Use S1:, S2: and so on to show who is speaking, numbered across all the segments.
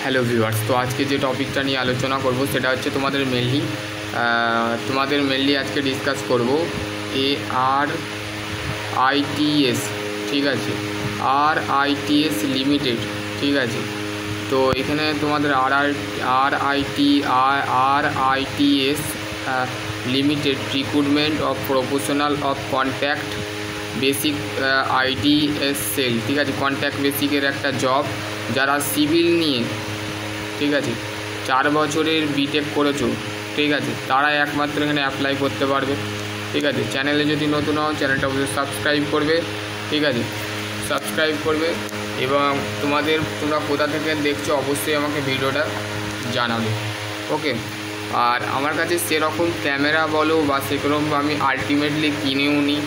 S1: Hello viewers, তো আজকে যে টপিকটা নিয়ে আলোচনা করব সেটা হচ্ছে তোমাদের মেনলি আজকে ডিসকাস করব ARITS, ঠিক আছে, ARITS লিমিটেড, ঠিক আছে। তো এখানে তোমাদের ARITS limited recruitment of professional of contact basic IDS cell, ঠিক আছে, কন্ট্যাক্ট বেসিকের একটা জব। যারা সিভিল নিয়ে, ঠিক আছে, 4 বছরের বিটেক করেছো, ঠিক আছে, তারা একমাত্র এখানে অ্যাপ্লাই করতে পারবে, ঠিক আছে। চ্যানেলে যদি নতুন হও চ্যানেলটা অবশ্যই সাবস্ক্রাইব করবে, ঠিক আছে, সাবস্ক্রাইব করবে। এবং তোমরা কোথা থেকে দেখছো অবশ্যই আমাকে ভিডিওটা জানাবে, ওকে। আর আমার কাছে সেরকম ক্যামেরা বলো বা সেরকম আমি আলটিমেটলি কিনেও নিই,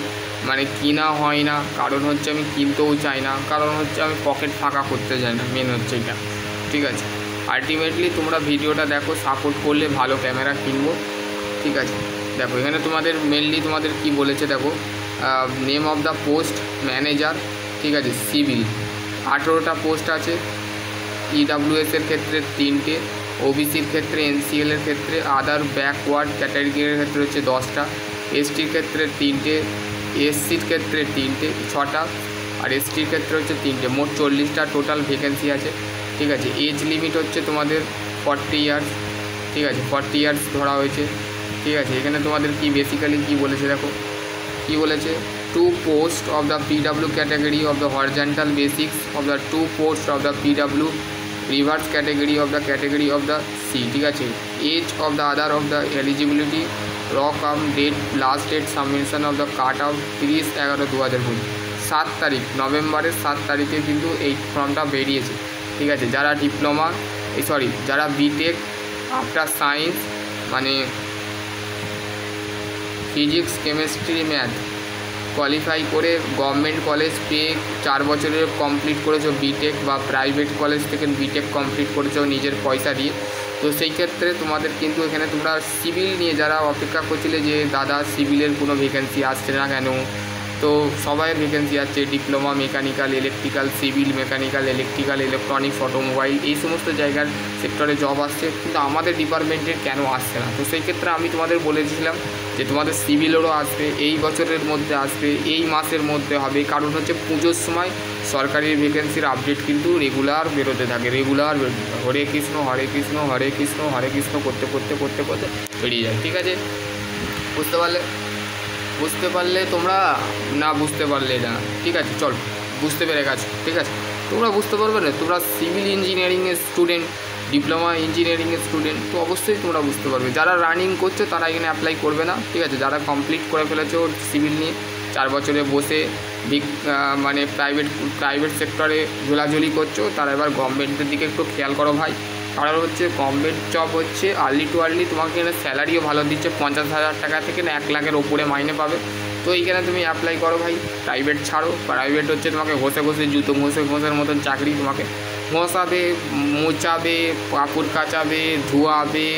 S1: মানে কিনা হয় না, কারণ হচ্ছে আমি কিনতেও চাই না, কারণ হচ্ছে আমি পকেট ফাঁকা করতে চাই না, মেন হচ্ছে এটা, ঠিক আছে। আলটিমেটলি তোমরা ভিডিওটা দেখো, সাপোর্ট করলে ভালো ক্যামেরা কিনবো, ঠিক আছে। দেখো এখানে তোমাদের কি বলেছে, দেখো name of the post manager, ঠিক আছে, সিভিল 18টা পোস্ট আছে। EWS-এর ক্ষেত্রে 3টে, OBC-র ক্ষেত্রে, NCL এর ক্ষেত্রে, আদার ব্যাকওয়ার্ড ক্যাটাগরির ক্ষেত্রে হচ্ছে 10টা, ST-র ক্ষেত্রে 3টে, SC-র ক্ষেত্রে 3টে, 6টা, আর ST-র ক্ষেত্রে হচ্ছে 3টে, মোট 40টা টোটাল ভ্যাকেন্সি আছে, ঠিক আছে। এজ লিমিট হচ্ছে তোমাদের 40 ইয়ার্স, ঠিক আছে, 40 ইয়ার্স ধরা হয়েছে, ঠিক আছে। এখানে তোমাদের কি বেসিক্যালি কি বলেছে, দেখো কি বলেছে, 2 post of the PW category of the horizontal basics of the 2 post of the PW reverse category of the C, ঠিক আছে। Age of the other of the eligibility রকম date last date submission of the cut out 30/11/2020, 7 তারিখ, নভেম্বরের 7 তারিখে কিন্তু এই ফর্মটা বেরিয়েছে, ঠিক আছে। যারা যারা বিটেক আফটার সায়েন্স, মানে ফিজিক্স কেমিস্ট্রি ম্যাথ কোয়ালিফাই করে গভর্নমেন্ট কলেজ পেয়ে 4 বছরের কমপ্লিট করেছো বিটেক, বা প্রাইভেট কলেজ থেকে বিটেক কমপ্লিট করেছো নিজের পয়সা দিয়ে, তো সেই ক্ষেত্রে তোমাদের কিন্তু এখানে তোমরা সিভিল নিয়ে যারা অপেক্ষা করছিলে যে দাদা সিভিলের কোনো ভ্যাকেন্সি আসছে না কেন, তো সবাইয়ের ভ্যাকেন্সি আছে, diploma mechanical electrical, civil mechanical electrical, electronics, automobile, এই সমস্ত জায়গার সেক্টরে জব আসছে, কিন্তু আমাদের ডিপার্টমেন্টের কেন আসছে না। তো সেই ক্ষেত্রে আমি তোমাদের বলেছিলাম যে তোমাদের সিভিলেরও আসবে, এই বছরের মধ্যে আসবে, এই মাসের মধ্যে হবে, কারণ হচ্ছে পুজোর সময় সরকারি ভ্যাকেন্সির আপডেট কিন্তু রেগুলার বেরোতে থাকে, হরে কৃষ্ণ হরে কৃষ্ণ হরে কৃষ্ণ হরে কৃষ্ণ করতে করতে করতে করতে বেরিয়ে যায়, ঠিক আছে। বুঝতে পারলে তোমরা, না বুঝতে পারলে না, ঠিক আছে, চল বুঝতে পেরে গেছো, ঠিক আছে। তোমরা বুঝতে পারবে না, তোমরা সিভিল ইঞ্জিনিয়ারিংয়ের স্টুডেন্ট, ডিপ্লোমা ইঞ্জিনিয়ারিংয়ের স্টুডেন্ট, তো অবশ্যই তোমরা বুঝতে পারবে। যারা রানিং করছো তারা এখানে অ্যাপ্লাই করবে না, ঠিক আছে। যারা কমপ্লিট করে ফেলেছো সিভিল নিয়ে 4 বছরে বসে মানে প্রাইভেট সেক্টরে ঝোলাঝুলি করছো, তারা এবার গভর্নমেন্টের দিকে একটু খেয়াল করো ভাই। কারণ হচ্ছে গভর্নমেন্ট জব হচ্ছে আর্লি টু আর্লি, তোমাকে এখানে স্যালারিও ভালো দিচ্ছে, 50,000 টাকা থেকে না 1 লাখের ওপরে মাইনে পাবে। তো এইখানে তুমি অ্যাপ্লাই করো ভাই, প্রাইভেট ছাড়ো। প্রাইভেট হচ্ছে তোমাকে ঘষে জুতো ঘষের মতন চাকরি, তোমাকে ঘষাবে, মোচাবে, কাপড় কাচাবে, ধোয়াবে,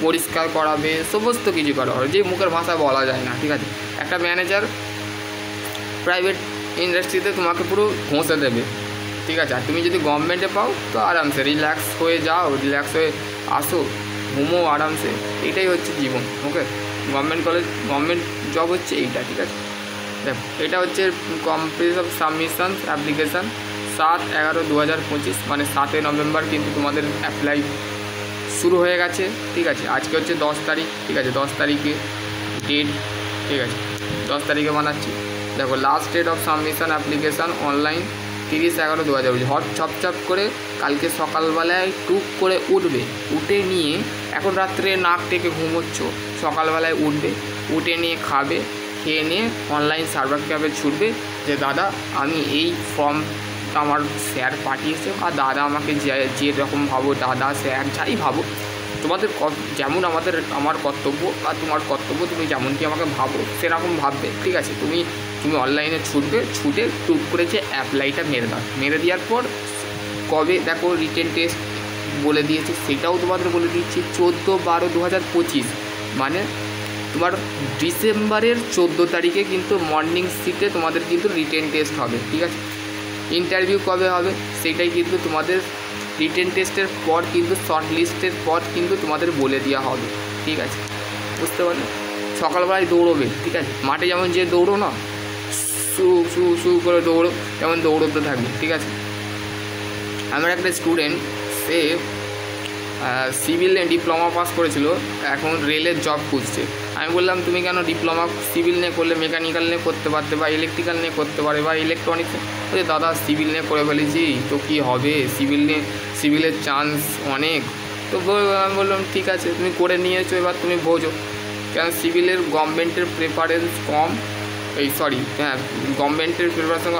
S1: পরিষ্কার করাবে, সমস্ত কিছু করা হবে, যে মুখের ভাষা বলা যায় না, ঠিক আছে। একটা ম্যানেজার প্রাইভেট ইন্ডাস্ট্রিতে তোমাকে পুরো ঘষে দেবে, ঠিক আছে। আর তুমি যদি গভর্নমেন্টে পাও তো আরামসে রিল্যাক্স হয়ে যাও, রিল্যাক্স হয়ে আসো, ঘুমো আরামসে, এটাই হচ্ছে জীবন, ওকে। গভর্নমেন্ট জব হচ্ছে এইটা, ঠিক আছে। দেখো এটা হচ্ছে কমপ্লিট অফ সাবমিশন অ্যাপ্লিকেশান 7/11/2025, মানে 7 নভেম্বর কিন্তু তোমাদের অ্যাপ্লাই শুরু হয়ে গেছে, ঠিক আছে। আজকে হচ্ছে 10 তারিখ, ঠিক আছে, 10 তারিখে ডেট, ঠিক আছে, 10 তারিখে বানাচ্ছি। দেখো last date of submission application online 30/11/2025। Hot ছপছপ করে কালকে সকালবেলায় টুক করে উঠে নিয়ে, এখন রাত্রে নাক টেকে ঘুমোচ্ছ, সকালবেলায় উঠে নিয়ে খাবে, খেয়ে নিয়ে অনলাইন সার্ভার ক্যাবে ছুটবে যে দাদা আমি এই ফর্মটা আমার স্যার পাঠিয়েছে, বা দাদা আমাকে যেরকম ভাবো, দাদা স্যার যাই ভাবো, তোমাদের যেমন আমার কর্তব্য বা তোমার কর্তব্য, তুমি যেমন কি আমাকে ভাবো সেরকম ভাববে, ঠিক আছে। তুমি অনলাইনে ছুটে টুক করে যে অ্যাপ্লাইটা মেরে দেওয়ার পর কবে, দেখো রিটেন টেস্ট বলে দিয়েছে, সেটাও তোমাদের বলে দিচ্ছি 14/12/2025, মানে তোমার ডিসেম্বরের 14 তারিখে কিন্তু মর্নিং শিফটে তোমাদের কিন্তু রিটেন টেস্ট হবে, ঠিক আছে। ইন্টারভিউ কবে হবে সেটাই কিন্তু তোমাদের রিটেন টেস্টের পর কিন্তু শর্ট লিস্টের পর কিন্তু তোমাদের বলে দেওয়া হবে, ঠিক আছে, বুঝতে পারলে। সকালবেলায় দৌড়বে, ঠিক আছে, মাঠে যেমন যে দৌড়ো না, শু করে দৌড়ো, তেমন দৌড়োতে থাকবে, ঠিক আছে। আমার একটা স্টুডেন্ট, সে সিভিল নিয়ে ডিপ্লোমা পাস করেছিল, এখন রেলের জব খুঁজছে। আমি বললাম তুমি কেন ডিপ্লোমা সিভিল নিয়ে করলে, মেকানিক্যাল নিয়ে করতে পারতে, বা ইলেকট্রিক্যাল নিয়ে করতে পারে, বা ইলেকট্রনিক্স। বলছে দাদা সিভিল নিয়ে করে ফেলেছি তো কী হবে, সিভিলের চান্স অনেক। তো আমি বললাম ঠিক আছে, তুমি করে নিয়েছো, এবার তুমি বোঝো। কেন সিভিলের গভর্নমেন্টের প্রেফারেন্স কম, গভর্নমেন্টের প্রিপারেশন,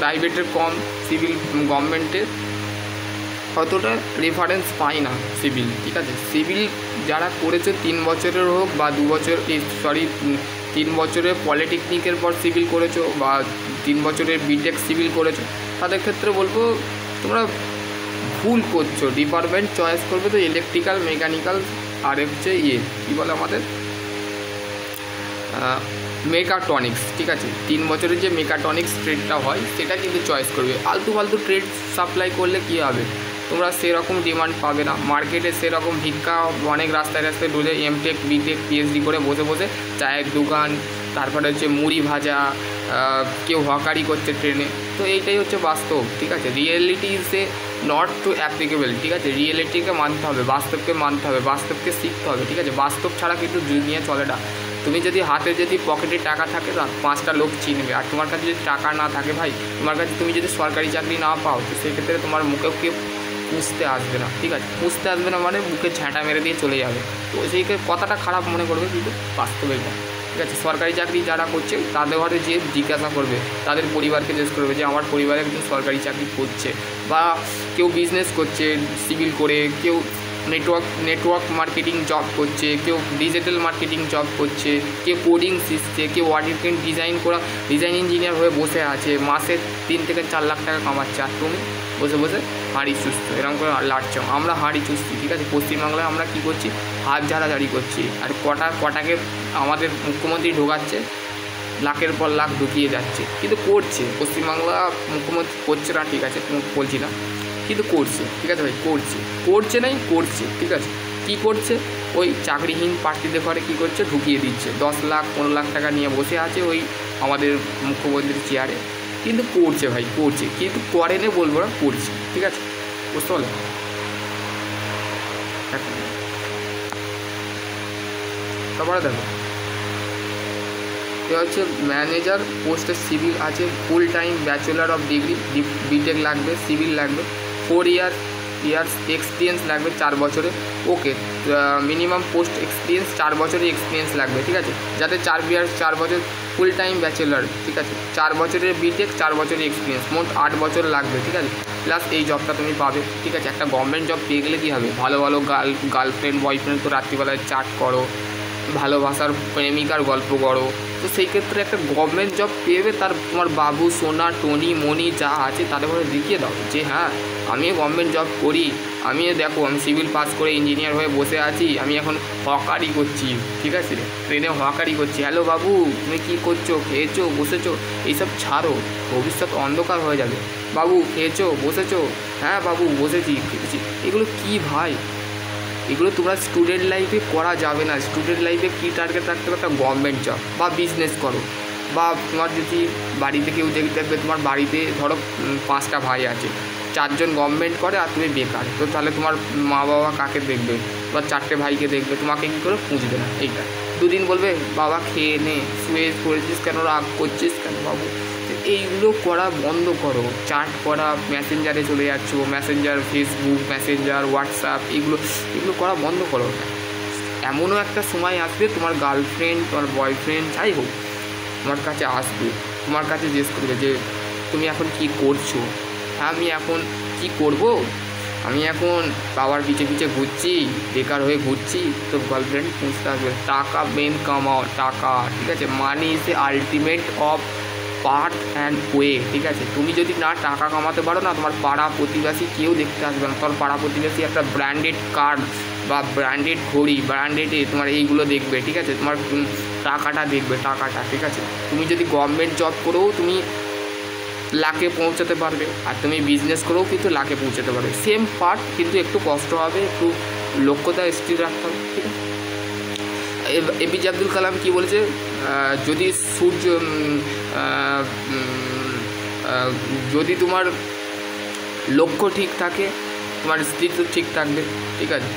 S1: প্রাইভেটের কম, সিভিল গভর্নমেন্টের অতটা রেফারেন্স পাই না সিভিল, ঠিক আছে। সিভিল যারা করেছে 3 বছরের হোক বা 2 বছর, 3 বছরের পলিটেকনিকের পর সিভিল করেছো বা 3 বছরের বিটেক সিভিল করেছো, তাদের ক্ষেত্রে বলবো তোমরা ভুল করছো। ডিপার্টমেন্ট চয়েস করবে তো ইলেকট্রিক্যাল, মেকানিক্যাল, আর হচ্ছে কী বলে আমাদের মেকাট্রনিক্স, ঠিক আছে। 3 বছরের যে মেকাট্রনিক্স ট্রেডটা হয় সেটা কিন্তু চয়েস করবে। আলতু ফালতু ট্রেড সাপ্লাই করলে কী হবে, তোমরা সেরকম ডিমান্ড পাবে না মার্কেটে, সেরকম ভিক্ষা অনেক রাস্তায় রাস্তায় ডুলে এমটেক, বিটেক, পিএইচডি করে বসে বসে চায়ের দোকান, তারপরে হচ্ছে মুড়ি ভাজা, কেউ হকারি করছে ট্রেনে। তো এইটাই হচ্ছে বাস্তব, ঠিক আছে। Reality is a not to applicable, ঠিক আছে। রিয়েলিটিকে মানতে হবে, বাস্তবকে মানতে হবে, বাস্তবকে শিখতে হবে, ঠিক আছে। বাস্তব ছাড়া কিন্তু দুনিয়া চলে না। তুমি যদি হাতে যদি পকেটে টাকা থাকে না, 5টা লোক চিনবে। আর তোমার কাছে যদি টাকা না থাকে ভাই, তোমার কাছে তুমি যদি সরকারি চাকরি না পাও, তো সেক্ষেত্রে তোমার মুখেও কেউ পুষতে আসবে না, ঠিক আছে। পুষতে আসবে না মানে মুখে ঝাঁটা মেরে দিয়ে চলে যাবে। তো সেই কথাটা খারাপ মনে করবে, কিন্তু বাস্তবে এটা, ঠিক আছে। সরকারি চাকরি যারা করছে তাদের ঘরে যে জিজ্ঞাসা করবে, তাদের পরিবারকে জিজ্ঞেস করবে যে আমার পরিবারে একজন সরকারি চাকরি করছে, বা কেউ বিজনেস করছে সিভিল করে, কেউ নেটওয়ার্ক মার্কেটিং জব করছে, কেউ ডিজিটাল মার্কেটিং জব করছে, কেউ কোডিং শিখছে, কেউ ওয়ার্ডিং ডিজাইন ইঞ্জিনিয়ার হয়ে বসে আছে, মাসে 3 থেকে 4 লাখ টাকা কামাচ্ছে। আর তুমি বসে বসে হাঁড়ি চুষছো, এরকম করে লাটছ। আমরা হাঁড়ি চুষছি, ঠিক আছে। পশ্চিমবাংলায় আমরা কী করছি, হাত ঝাড়াঝাড়ি করছি। আর কটাকে আমাদের মুখ্যমন্ত্রী ঢোকাচ্ছে, লাখের পর লাখ ঢুকিয়ে যাচ্ছে, কিন্তু করছে। পশ্চিমবাংলা মুখ্যমন্ত্রী করছে না, ঠিক আছে, বলছি না, কিন্তু করছে, ঠিক আছে ভাই, করছে নাই, করছে, ঠিক আছে। কী করছে, ওই চাকরিহীন প্রার্থীদের ঘরে কী করছে, ঢুকিয়ে দিচ্ছে। 10 লাখ 15 লাখ টাকা নিয়ে বসে আছে ওই আমাদের মুখ্যমন্ত্রীর চেয়ারে, কিন্তু করছে ভাই, করছে, কিন্তু করে নে বলবো না, করছে, ঠিক আছে, বুঝতে পারলে। তারপরে দেখো, এটা হচ্ছে ম্যানেজার পোস্টে সিভিল আছে, full time, bachelor of degree, BTech লাগবে, সিভিল লাগবে, 4 ইয়ার্স এক্সপিরিয়েন্স লাগবে 4 বছরে। ওকে, মিনিমাম পোস্ট এক্সপিরিয়েন্স 4 বছরের এক্সপিরিয়েন্স লাগবে, ঠিক আছে। যাতে 4 বছর ফুল টাইম ব্যাচেলার, ঠিক আছে, 4 বছরের বিটেক, 4 বছরের এক্সপিরিয়েন্স, মোট 8 বছর লাগবে, ঠিক আছে। প্লাস এই জবটা তুমি পাবে, ঠিক আছে। একটা গভর্নমেন্ট জব পেয়ে গেলে কী হবে, ভালো গার্লফ্রেন্ড বয়ফ্রেন্ড তো রাত্রিবেলায় চাট করো, ভালোবাসার প্রেমিকার গল্প করো। তো সেই ক্ষেত্রে একটা গভর্নমেন্ট জব পেয়ে তোমার বাবু, সোনা, টনি, মণি যা আছে তাদের ঘরে দেখিয়ে দাও যে হ্যাঁ আমিও গভর্নমেন্ট জব করি, আমিও দেখো আমি সিভিল পাস করে ইঞ্জিনিয়ার হয়ে বসে আছি, আমি এখন হকারি করছি, ঠিক আছে, ট্রেনে হকারি করছি। হ্যালো বাবু, তুমি কী করছো, খেয়েছো, বসেছো, এইসব ছাড়ো, ভবিষ্যৎ অন্ধকার হয়ে যাবে। বাবু খেয়েছো, বসেছো, হ্যাঁ বাবু বসেছি, খেয়েছি। এগুলো কী ভাই, এগুলো তোমরা স্টুডেন্ট লাইফে করা যাবে না। স্টুডেন্ট লাইফে কী টার্গেট রাখতে হবে, একটা গভর্নমেন্ট জব বা বিজনেস করো, বা তোমার যদি বাড়িতে কেউ দেখবে, তোমার বাড়িতে ধরো 5টা ভাই আছে, 4 জন গভর্নমেন্ট করে আর তুমি বেকার, তো তাহলে তোমার মা বাবা কাকে দেখবে, বা 4টে ভাইকে দেখবে, তোমাকে কী করে পুঁজবে না। এইটা 2 দিন বলবে বাবা খেয়ে নে, শুয়ে করেছিস কেন, রাগ করছিস কেন বাবু। এইগুলো করা বন্ধ করো, চ্যাট করা, মেসেঞ্জারে চলে যাচ্ছ, মেসেঞ্জার, ফেসবুক, মেসেঞ্জার, হোয়াটসঅ্যাপ, এগুলো করা বন্ধ করো। এমনও একটা সময় আসবে তোমার গার্লফ্রেন্ড, তোমার বয়ফ্রেন্ড যাই হোক তোমার কাছে আসবে, তোমার কাছে জিজ্ঞেস করবে যে তুমি এখন কি করছো। আমি এখন কি করব, আমি এখন বাবার পিছে পিছে ঘুরছি, বেকার হয়ে ঘুরছি। তো গার্লফ্রেন্ড খুঁজতে আসবে, টাকা মেন কামাও, টাকা, ঠিক আছে। Money is the ultimate of part and way, ঠিক আছে। তুমি যদি না টাকা কামাতে পারো না, তোমার পাড়া প্রতিবেশী কেউ দেখতে আসবে না। তোমার পাড়া প্রতিবেশী একটা ব্র্যান্ডেড কার বা ব্র্যান্ডেড ঘড়ি, ব্র্যান্ডেডে তোমার এইগুলো দেখবে, ঠিক আছে। তোমার টাকাটা দেখবে, টাকাটা, ঠিক আছে। তুমি যদি গভর্নমেন্ট জব করেও তুমি লাখে পৌঁছাতে পারবে, আর তুমি বিজনেস করেও কিন্তু লাখে পৌঁছাতে পারবে। সেম পার্ট, কিন্তু একটু কষ্ট হবে, একটু লক্ষ্যতা স্থির রাখতে হবে, ঠিক আছে। এপিজে আব্দুল কালাম কী বলেছে, যদি সূর্য যদি তোমার লক্ষ্য ঠিক থাকে, তোমার স্থিতি ঠিক থাকবে, ঠিক আছে।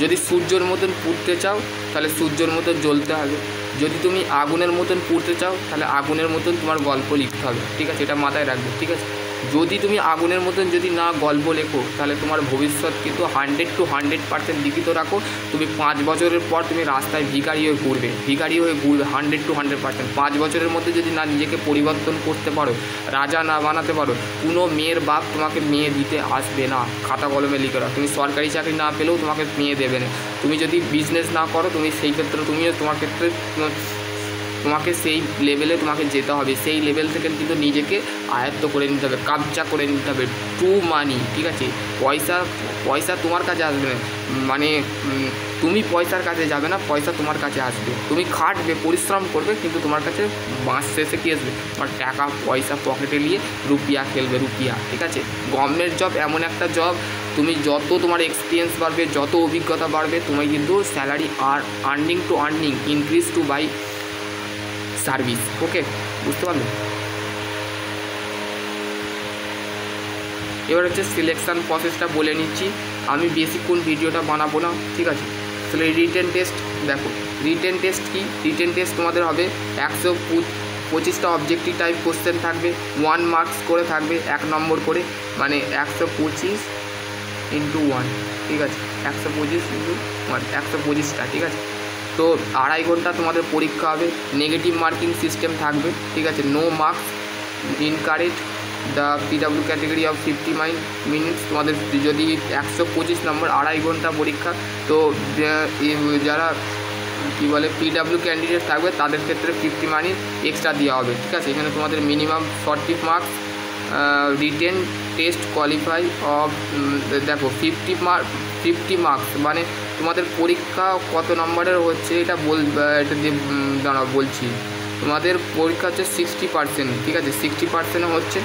S1: যদি সূর্যের মতন পুড়তে চাও তাহলে সূর্যের মতন জ্বলতে হবে, যদি তুমি আগুনের মতন পুড়তে চাও তাহলে আগুনের মতন তোমার গল্প লিখতে হবে, ঠিক আছে। এটা মাথায় রাখবে, ঠিক আছে। যদি তুমি আগুনের মতন যদি না গল্প লেখো তাহলে তোমার ভবিষ্যৎ কিন্তু 100 to 100% লিখিত রাখো। তুমি 5 বছরের পর তুমি রাস্তায় ভিখারি হয়ে ঘুরবে 100 to 100%। 5 বছরের মধ্যে যদি না নিজেকে পরিবর্তন করতে পারো, রাজা না বানাতে পারো, কোনো মেয়ের বাপ তোমাকে মেয়ে দিতে আসবে না। খাতা কলমে লিখে রাখো। তুমি সরকারি চাকরি না পেলেও তোমাকে মেয়ে দেবে না। তুমি যদি বিজনেস না করো, তুমি সেই ক্ষেত্রে তোমাকে সেই লেভেলে তোমাকে যেতে হবে। সেই লেভেল থেকে কিন্তু নিজেকে আয়ত্ত করে নিতে হবে, কাবজা করে নিতে হবে। ট্রু মানি, ঠিক আছে। পয়সা তোমার কাছে আসবে না, মানে তুমি পয়সার কাছে যাবে না, পয়সা তোমার কাছে আসবে। তুমি খাটবে, পরিশ্রম করবে, কিন্তু তোমার কাছে মাস শেষে কী আসবে? তোমার টাকা পয়সা পকেটে নিয়ে রুপিয়া খেলবে, রুপিয়া, ঠিক আছে। গভর্নমেন্ট জব এমন একটা জব, তুমি যত তোমার এক্সপিরিয়েন্স বাড়বে, যত অভিজ্ঞতা বাড়বে, তুমি কিন্তু salary earning to earning increase to by service. Okay, বুঝতে পারলে? এবার হচ্ছে সিলেকশান প্রসেসটা বলে নিচ্ছি। আমি বেশিক্ষণ ভিডিওটা বানাবো না, ঠিক আছে। তাহলে রিটেন টেস্ট দেখো। রিটেন টেস্ট কি? রিটেন টেস্ট তোমাদের হবে 125টা অবজেক্টিভ টাইপ কোশ্চেন থাকবে, 1 মার্কস করে থাকবে, 1 নম্বর করে, মানে 125 × 1, ঠিক আছে। 125 × 1, 125টা, ঠিক আছে। তো 2.5 ঘন্টা তোমাদের পরীক্ষা হবে। নেগেটিভ মার্কিং সিস্টেম থাকবে, ঠিক আছে। No marks incorrect the PwD category of 50 minutes. তোমাদের যদি 125 নম্বর 2.5 ঘন্টা পরীক্ষা, তো যারা কী বলে পিডাব্লিউ ক্যান্ডিডেট থাকবে তাদের ক্ষেত্রে 50 মিনিট এক্সট্রা দেওয়া হবে, ঠিক আছে। এখানে তোমাদের minimum 40 marks. Written test qualify of দেখো 50 মার্কস, মানে তোমাদের পরীক্ষা কত নম্বরের হচ্ছে এটা এটা দিয়ে দাঁড়াও বলছি। তোমাদের পরীক্ষা হচ্ছে 60%, ঠিক আছে। 60% হচ্ছে,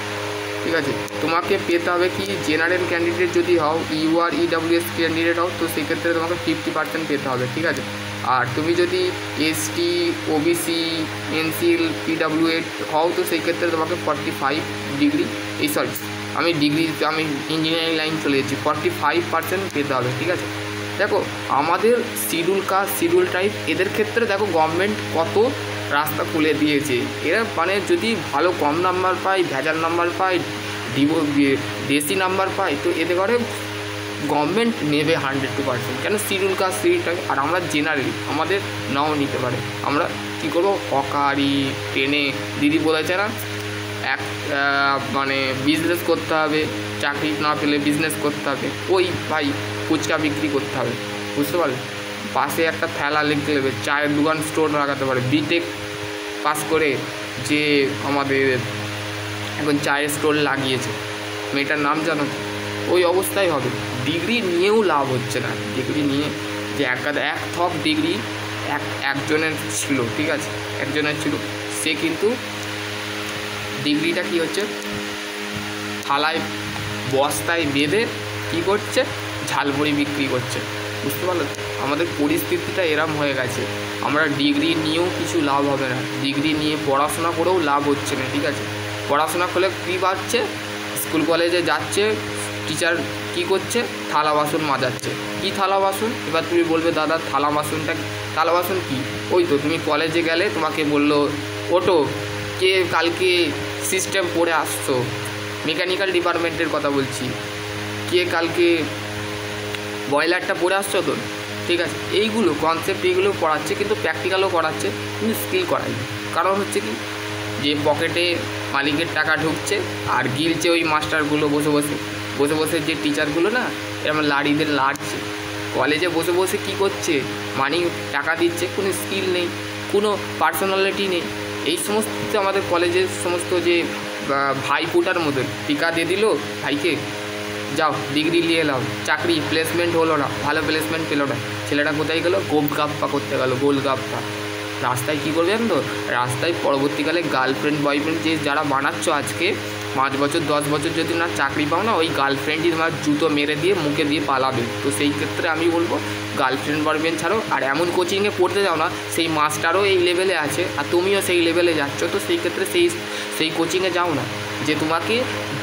S1: ঠিক আছে। তোমাকে পেতে হবে কি, জেনারেল ক্যান্ডিডেট যদি হও, ইউআর ইডাব্লিউএস ক্যান্ডিডেট হও, তো সেক্ষেত্রে তোমাকে 50% পেতে হবে, ঠিক আছে। আর তুমি যদি এসটি, ওবিসি, এনসিএল, পিডাব্লিউএড হও, তো সেই ক্ষেত্রে তোমাকে 45 ডিগ্রি, আমি ইঞ্জিনিয়ারিং লাইন চলে যাচ্ছি, 45% পেতে হবে, ঠিক আছে। দেখো আমাদের শিডিউল কাস্ট, শিডিউল ট্রাইব, এদের ক্ষেত্রে দেখো গভর্নমেন্ট কত রাস্তা খুলে দিয়েছে। এরা মানে যদি ভালো কম নাম্বার পায়, ভেজাল নাম্বার পায়, দেশি নাম্বার পায়, তো এতে করে গভর্নমেন্ট নেবে 100%। কেন? শিডিউল কাস্ট, শিডিউল ট্রাইব, আর আমরা জেনারেল, আমাদের নাও নিতে পারে। আমরা কী করবো? হকারি, ট্রেনে দিদি বলেছে না, মানে বিজনেস করতে হবে, চাকরি না পেলে বিজনেস করতে হবে, ওই ভাই ফুচকা বিক্রি করতে হবে, বুঝতে পারলে? পাশে একটা ঠেলা লিখতে হবে, চায়ের দোকান, স্টোর লাগাতে পারে। বিটেক পাস করে যে আমাদের এখন চায়ের স্টোর লাগিয়েছে, মেয়েটার নাম জানো? ওই অবস্থায় হবে। ডিগ্রি নিয়েও লাভ হচ্ছে না। ডিগ্রি নিয়ে যে এক থক ডিগ্রি একজনের ছিল, ঠিক আছে, একজনের ছিল, সে কিন্তু ডিগ্রিটা কী হচ্ছে, থালায় বস্তায় বেঁধে কী করছে, ঝালমুড়ি বিক্রি করছে, বুঝতে পারলো? আমাদের পরিস্থিতিটা এরম হয়ে গেছে। আমরা ডিগ্রি নিয়েও কিছু লাভ হবে না, ডিগ্রি নিয়ে পড়াশোনা করেও লাভ হচ্ছে না, ঠিক আছে। পড়াশোনা করলে কী পাচ্ছে, স্কুল কলেজে যাচ্ছে, টিচার কী করছে, থালা বাসন মাজাচ্ছে। কী থালা বাসন? এবার তুমি বলবে দাদা থালা বাসন কী? ওই তো তুমি কলেজে গেলে, তোমাকে বললো ওটো, কে কালকে সিস্টেম পড়ে আসছো, মেকানিক্যাল ডিপার্টমেন্টের কথা বলছি, কে কালকে বয়লারটা পড়ে আসছো তো, ঠিক আছে। এইগুলো কনসেপ্ট, এইগুলো পড়াচ্ছে, কিন্তু প্র্যাকটিক্যালও করাচ্ছে, কিন্তু স্কিল করাই। কারণ হচ্ছে কি, যে পকেটে মালিকের টাকা ঢুকছে আর গিলছে ওই মাস্টারগুলো বসে বসে যে টিচারগুলো না, এরকম লাড়িদের লাড়ছে। কলেজে বসে বসে কী করছে, মানি টাকা দিচ্ছে, কোনো স্কিল নেই, কোনো পার্সোনালিটি নেই। এই সমস্ত আমাদের কলেজের সমস্ত যে ভাইফোঁটার মতন টিকা দিয়ে দিল ভাইকে, যাও ডিগ্রি নিয়ে এলাম, চাকরি প্লেসমেন্ট হলো না, ভালো প্লেসমেন্ট পেলো না, ছেলেটা কোথায় গেলো, গোলগাপ্পা করতে গেলো, গোলগাপ্পা। রাস্তায় কী করবে জানো তো, রাস্তায় পরবর্তীকালে গার্লফ্রেন্ড বয়ফ্রেন্ড যে যারা বানাচ্ছ আজকে, 5 বছর 10 বছর যদি না চাকরি পাও না, ওই গার্লফ্রেন্ডই তোমার জুতো মেরে দিয়ে মুখে দিয়ে পালাবে। তো সেই ক্ষেত্রে আমি বলবো গার্লফ্রেন্ড বয়ফ্রেন্ড ছাড়ো, আর এমন কোচিংয়ে পড়তে যাও না সেই মাস্টারও এই লেভেলে আছে আর তুমিও সেই লেভেলে যাচ্ছ। তো সেই ক্ষেত্রে সেই কোচিংয়ে যাও না, যে তোমাকে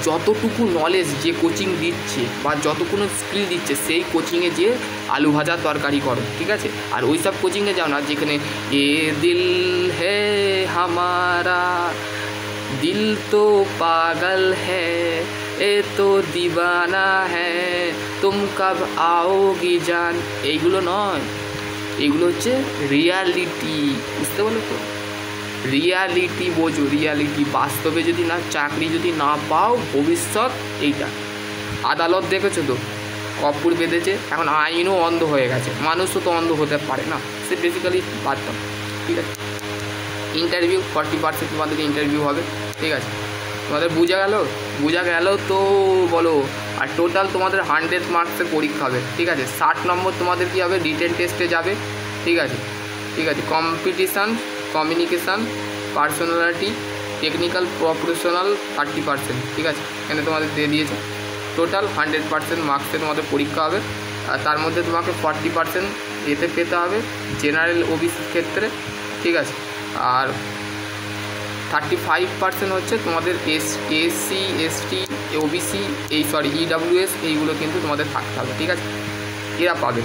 S1: যতটুকু নলেজ যে কোচিং দিচ্ছে বা যতটুকু স্কিল দিচ্ছে সেই কোচিংয়ে যে আলু ভাজা তরকারি করো, ঠিক আছে। আর ওই সব কোচিংয়ে যাও না যেখানে এ দিল হে হামারা দিল তো পাগল হ্যায় এ তো দিবানা হ্যায় তুম কব আওগি জান, এইগুলো নয়, এগুলো হচ্ছে রিয়ালিটি, বুঝতে পারলো তো? রিয়ালিটি বোঝো, রিয়ালিটি। বাস্তবে যদি না চাকরি যদি না পাও, ভবিষ্যৎ এইটা। আদালত দেখেছো তো কপুর বেঁধেছে, এখন আইনও অন্ধ হয়ে গেছে, মানুষও তো অন্ধ হতে পারে না, সে বেসিক্যালি বাদতাম, ঠিক আছে। ইন্টারভিউ 40% তোমাদের ইন্টারভিউ হবে, ঠিক আছে। তোমাদের বোঝা গেল তো বলো। আর টোটাল তোমাদের 100 মার্কসের পরীক্ষা হবে, ঠিক আছে। 60 নম্বর তোমাদের কী হবে, রিটেন টেস্টে যাবে, ঠিক আছে। Competition, communication, personality, technical, professional 30%, ঠিক আছে। এখানে তোমাদের দিয়ে দিয়েছে টোটাল 100% মার্কসে তোমাদের পরীক্ষা হবে। আর তার মধ্যে তোমাকে 40% এতে পেতে হবে জেনারেল ওবিসির ক্ষেত্রে, ঠিক আছে। আর 35% হচ্ছে তোমাদের এসসি এসটি ওবিসি ইডাব্লিউএস এইগুলো কিন্তু তোমাদের থাকতে হবে, ঠিক আছে। এরা পাবে,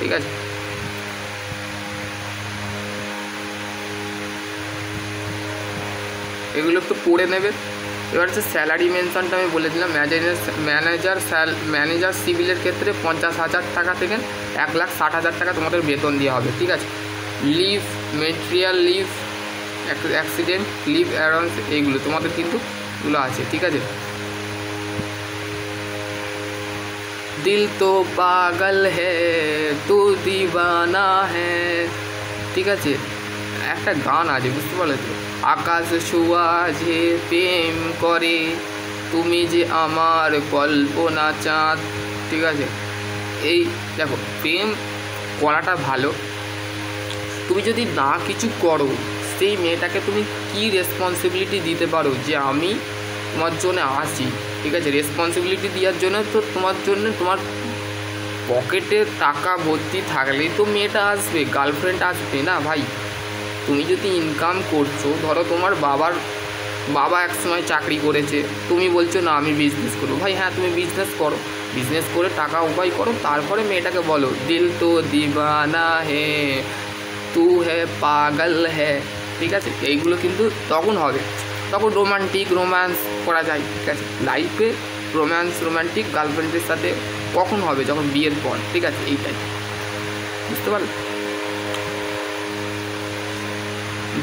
S1: ঠিক আছে। এগুলো একটু পড়ে নেবে। এবার হচ্ছে স্যালারি মেনশনটা আমি বলে দিলাম। ম্যানেজার সিভিলের ক্ষেত্রে 50,000 টাকা থেকে 1,60,000 টাকা তোমাদের বেতন দেওয়া হবে, ঠিক আছে। Leave, material leave, accident leave allowance এইগুলো তোমাদের কিন্তু এগুলো আছে, ঠিক আছে। দিল তো পাগল হ্যায় তু দিবানা হ্যায়, ঠিক আছে। একটা গান আছে, বুঝতে পারলে তো? আকাশ ছোঁয়া যে প্রেম করে তুমি যে আমার কল্পনা চাঁদ, ঠিক আছে। এই দেখো, প্রেম করাটা ভালো, তুমি যদি না কিছু করো সেই মেয়েটাকে তুমি কি রেসপন্সিবিলিটি দিতে পারো যে আমি তোমার জন্য আছি, ঠিক আছে। রেসপন্সিবিলিটি দেওয়ার জন্য তো তোমার জন্য তোমার পকেটে টাকা ভর্তি থাকলেই তো মেয়েটা আসবে, গার্লফ্রেন্ড আসবে না ভাই। তুমি যদি ইনকাম করছো, ধরো তোমার বাবা এক সময় চাকরি করেছে, তুমি বলছো না আমি বিজনেস করবো, ভাই হ্যাঁ তুমি বিজনেস করো, বিজনেস করে টাকা উপায় করো, তারপরে মেয়েটাকে বলো দিল তো দিবানা হে তু হে পাগল হে, ঠিক আছে। এইগুলো কিন্তু তখন হবে, তখন রোম্যান্স করা যায়, ঠিক আছে। লাইফে রোম্যান্টিক গার্লফ্রেন্ডের সাথে কখন হবে, যখন বিয়ের পর, ঠিক আছে। এইটাই,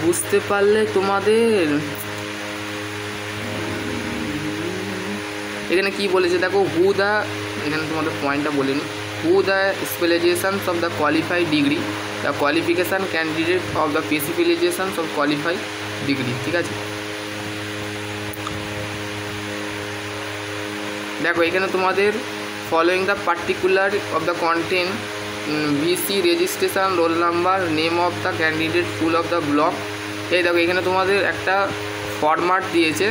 S1: বুঝতে পারলে তোমাদের এখানে কি বলেছে দেখো, এখানে তোমাদের পয়েন্টটা বলে নি। Who the specialisations of the qualified degree, the qualification candidate of the specialisations of qualified degree, ঠিক আছে। দেখো এখানে তোমাদের following the particular of the content, VC registration, roll number, name of the candidate, full of the block. এই দেখো এখানে তোমাদের একটা ফরম্যাট দিয়েছে,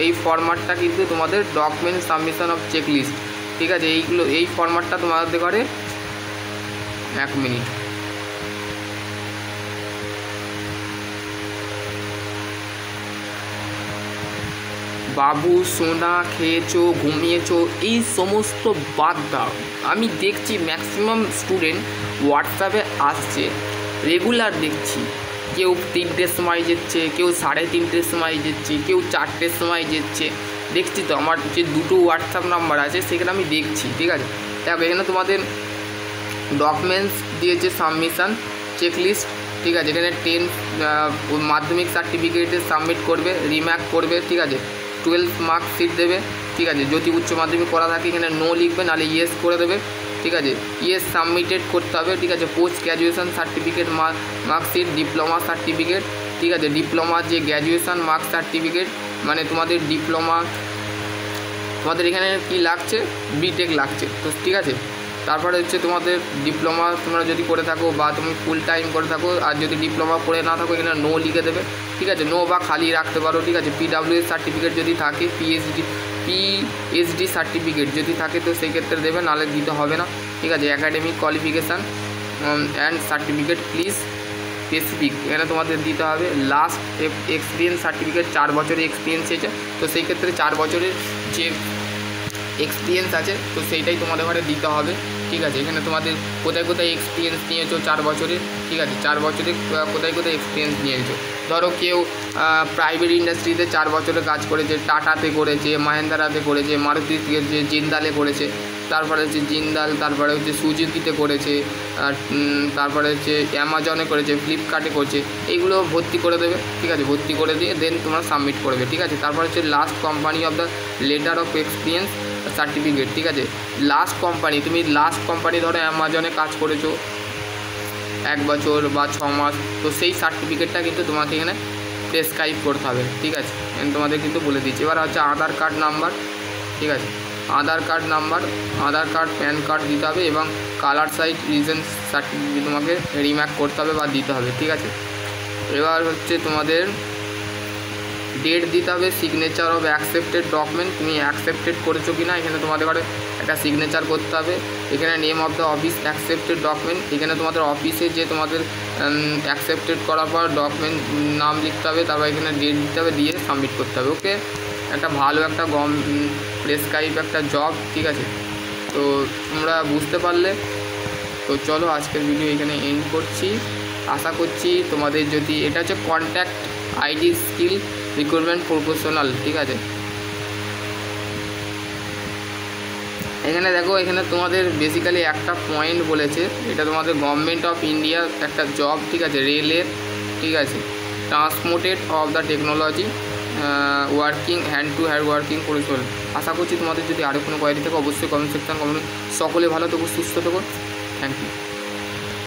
S1: এই ফরম্যাটটা কিন্তু তোমাদের ডকুমেন্ট সাবমিশন অফ চেকলিস্ট, ঠিক আছে। এই ফরম্যাটটা তোমাদের করে 1 মিনিট। বাবু সোনা খেয়েছো, ঘুমিয়েছো, এই সমস্ত বাদ দাও। আমি দেখছি ম্যাক্সিমাম স্টুডেন্ট হোয়াটসঅ্যাপে আসছে, রেগুলার দেখছি, কেউ 3টের সময় যেচ্ছে, কেউ 3:30 সময় যেচ্ছে, কেউ 4টের সময় যেচ্ছে, দেখছি তো। আমার যে 2টো হোয়াটসঅ্যাপ নাম্বার আছে সেখানে আমি দেখছি, ঠিক আছে। দেখো এখানে তোমাদের ডকুমেন্টস দিয়েছে, সাবমিশান চেকলিস্ট, ঠিক আছে। এখানে 10 মাধ্যমিক সার্টিফিকেটে সাবমিট করবে, রিম্যাক করবে, ঠিক আছে। 12 মার্কশিট দেবে, ঠিক আছে। যদি উচ্চ মাধ্যমিক করা থাকে এখানে নো লিখবে, নাহলে ইয়েস করে দেবে, ঠিক আছে। ইয়েস সাবমিটেড করতে হবে, ঠিক আছে। Post graduation certificate marksheet, diploma certificate, ঠিক আছে। ডিপ্লোমার যে গ্র্যাজুয়েশন মার্ক সার্টিফিকেট, মানে তোমাদের ডিপ্লোমা, তোমাদের এখানে কি লাগছে, বিটেক লাগছে, তো ঠিক আছে। তারপরে হচ্ছে তোমাদের ডিপ্লোমা তোমরা যদি করে থাকো বা তুমি ফুল টাইম করে থাকো, আর যদি ডিপ্লোমা করে না থাকো এখানে নো লিখে দেবে, ঠিক আছে, নো বা খালি রাখতে পারো, ঠিক আছে। PWS সার্টিফিকেট যদি থাকে, পিএইচডি সার্টিফিকেট যদি থাকে তো সেই ক্ষেত্রে দেবে, নাহলে দিতে হবে না, ঠিক আছে। Academic qualification and certificate please specific, এখানে তোমাদের দিতে হবে। লাস্ট এক্সপিরিয়েন্স সার্টিফিকেট 4 বছরের এক্সপিরিয়েন্স আছে, তো সেই ক্ষেত্রে 4 বছরের যে এক্সপিরিয়েন্স আছে তো সেইটাই তোমাদের ঘরে দিতে হবে, ঠিক আছে। এখানে তোমাদের কোথায় কোথায় এক্সপিরিয়েন্স নিয়েছো 4 বছরের, ঠিক আছে, 4 বছরে কোথায় কোথায় এক্সপিরিয়েন্স নিয়েছো। ধরো কেউ প্রাইভেট ইন্ডাস্ট্রিতে 4 বছরের কাজ করেছে, টাটাতে করেছে, মাহেন্দ্রাতে করেছে, মারুতিতে জিন্দালে করেছে, তারপরে হচ্ছে জিন্দাল, তারপরে হচ্ছে সুজুকিতে করেছে, আর তারপরে হচ্ছে অ্যামাজনে করেছে, ফ্লিপকার্টে করেছে, এইগুলো ভর্তি করে দেবে, ঠিক আছে। ভর্তি করে দিয়ে দেন তোমরা সাবমিট করবে, ঠিক আছে। তারপর হচ্ছে last company of the letter of experience certificate, ঠিক আছে। লাস্ট কোম্পানি, তুমি লাস্ট কোম্পানি ধরো অ্যামাজনে কাজ করেছো 1 বছর বা 6 মাস, তো সেই সার্টিফিকেটটা কিন্তু তোমাকে এখানে প্রেসক্রাইব করতে হবে, ঠিক আছে। তোমাদের কিন্তু বলে দিচ্ছি। এবার হচ্ছে আধার কার্ড নাম্বার, ঠিক আছে, আধার কার্ড নাম্বার, আধার কার্ড, প্যান কার্ড দিতে হবে, এবং কালার সাইজ রিজেন্স সার্টিফিকেট তোমাকে রিম্যাক করতে হবে বা দিতে হবে, ঠিক আছে। এবার হচ্ছে তোমাদের ডেট দিতে হবে, সিগনেচার অফ অ্যাকসেপ্টেড ডকুমেন্ট, তুমি অ্যাকসেপ্টেড করেছো কি না এখানে তোমাদের ঘরে একটা সিগনেচার করতে হবে। এখানে name of the office accepted document, এখানে তোমাদের অফিসে যে তোমাদের অ্যাকসেপ্টেড করার পর ডকুমেন্ট নাম লিখতে হবে, তারপর এখানে ডেট দিতে হবে, দিয়ে সাবমিট করতে হবে। ওকে, একটা ভালো একটা প্রেসক্রাইব একটা জব, ঠিক আছে। তো তোমরা বুঝতে পারলে, তো চলো আজকের ভিডিও এখানে এন্ড করছি। আশা করছি তোমাদের যদি এটা হচ্ছে contact ID skill recruitment professional, ঠিক আছে। এখানে দেখো, এখানে তোমাদের বেসিক্যালি একটা পয়েন্ট বলেছে, এটা তোমাদের গভর্নমেন্ট অফ ইন্ডিয়ার একটা জব, ঠিক আছে, রেলের, ঠিক আছে, transported of the technology working hand to hand working পরিষেবা। আশা করছি তোমাদের যদি আরও কোনো কোয়ারি থাকে অবশ্যই কমেন্ট সেকশন কমেন্ট। সকলে ভালো থেকো, সুস্থ থেকো, থ্যাংক ইউ।